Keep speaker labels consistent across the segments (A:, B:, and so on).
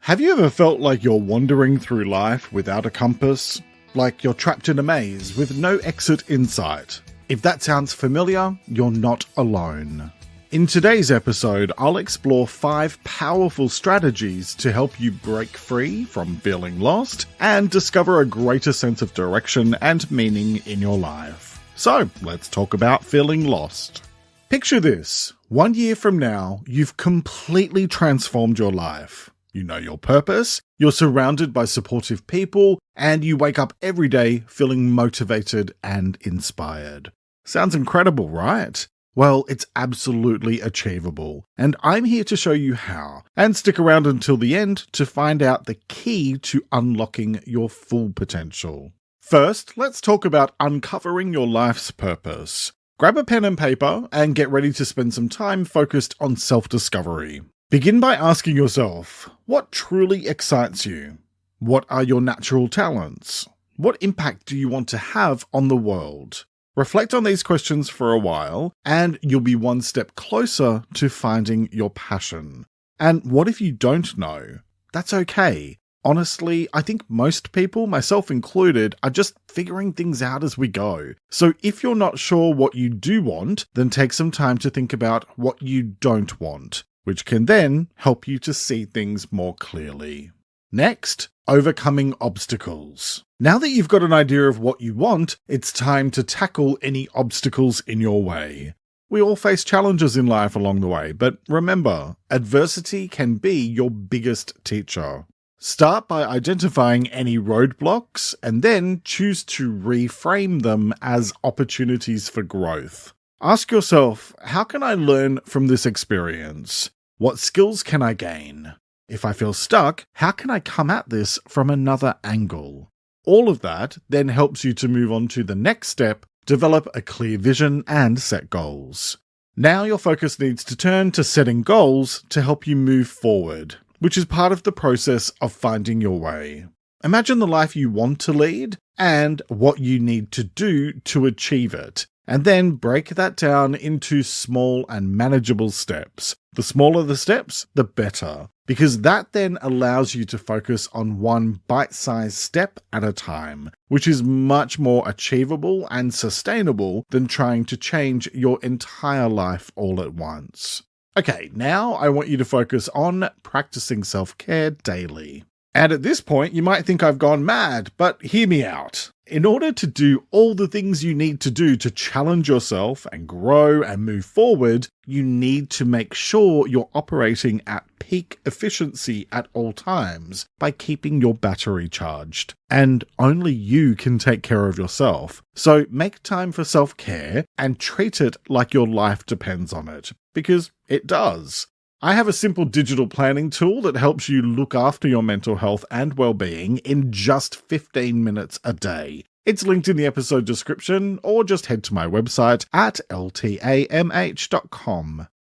A: Have you ever felt like you're wandering through life without a compass? Like you're trapped in a maze with no exit in sight? If that sounds familiar, you're not alone. In today's episode, I'll explore 5 powerful strategies to help you break free from feeling lost and discover a greater sense of direction and meaning in your life. So, let's talk about feeling lost. Picture this. 1 year from now, you've completely transformed your life. You know your purpose, you're surrounded by supportive people, and you wake up every day feeling motivated and inspired. Sounds incredible, right? Well, it's absolutely achievable, and I'm here to show you how. And stick around until the end to find out the key to unlocking your full potential. First, let's talk about uncovering your life's purpose. Grab a pen and paper and get ready to spend some time focused on self-discovery. Begin by asking yourself, what truly excites you? What are your natural talents? What impact do you want to have on the world? Reflect on these questions for a while, and you'll be one step closer to finding your passion. And what if you don't know? That's okay. Honestly, I think most people, myself included, are just figuring things out as we go. So if you're not sure what you do want, then take some time to think about what you don't want, which can then help you to see things more clearly. Next, overcoming obstacles. Now that you've got an idea of what you want, it's time to tackle any obstacles in your way. We all face challenges in life along the way, but remember, adversity can be your biggest teacher. Start by identifying any roadblocks and then choose to reframe them as opportunities for growth. Ask yourself, how can I learn from this experience? What skills can I gain? If I feel stuck, how can I come at this from another angle? All of that then helps you to move on to the next step, develop a clear vision and set goals. Now your focus needs to turn to setting goals to help you move forward, which is part of the process of finding your way. Imagine the life you want to lead and what you need to do to achieve it, and then break that down into small and manageable steps. The smaller the steps, the better, because that then allows you to focus on one bite-sized step at a time, which is much more achievable and sustainable than trying to change your entire life all at once. Okay, now I want you to focus on practicing self-care daily. And at this point, you might think I've gone mad, but hear me out. In order to do all the things you need to do to challenge yourself and grow and move forward, you need to make sure you're operating at peak efficiency at all times by keeping your battery charged. And only you can take care of yourself. So make time for self-care and treat it like your life depends on it, because it does. I have a simple digital planning tool that helps you look after your mental health and well-being in just 15 minutes a day. It's linked in the episode description, or just head to my website at ltamh.com.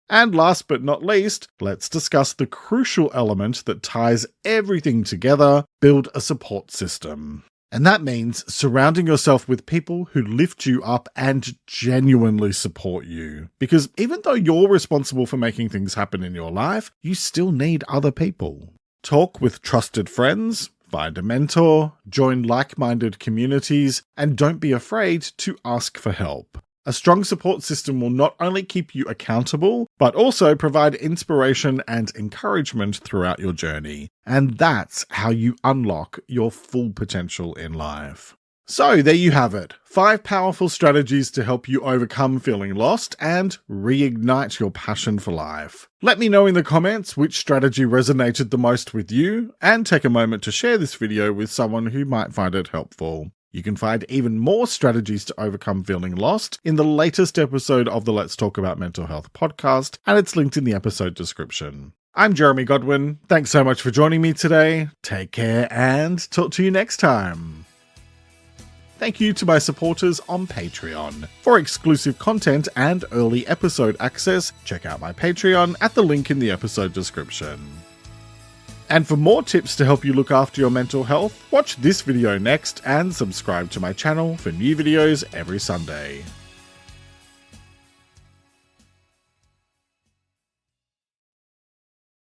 A: And last but not least, let's discuss the crucial element that ties everything together: build a support system. And that means surrounding yourself with people who lift you up and genuinely support you. Because even though you're responsible for making things happen in your life, you still need other people. Talk with trusted friends, find a mentor, join like-minded communities, and don't be afraid to ask for help. A strong support system will not only keep you accountable, but also provide inspiration and encouragement throughout your journey. And that's how you unlock your full potential in life. So there you have it. 5 powerful strategies to help you overcome feeling lost and reignite your passion for life. Let me know in the comments which strategy resonated the most with you, and take a moment to share this video with someone who might find it helpful. You can find even more strategies to overcome feeling lost in the latest episode of the Let's Talk About Mental Health podcast, and it's linked in the episode description. I'm Jeremy Godwin. Thanks so much for joining me today. Take care and talk to you next time. Thank you to my supporters on Patreon. For exclusive content and early episode access, check out my Patreon at the link in the episode description. And for more tips to help you look after your mental health, watch this video next and subscribe to my channel for new videos every Sunday.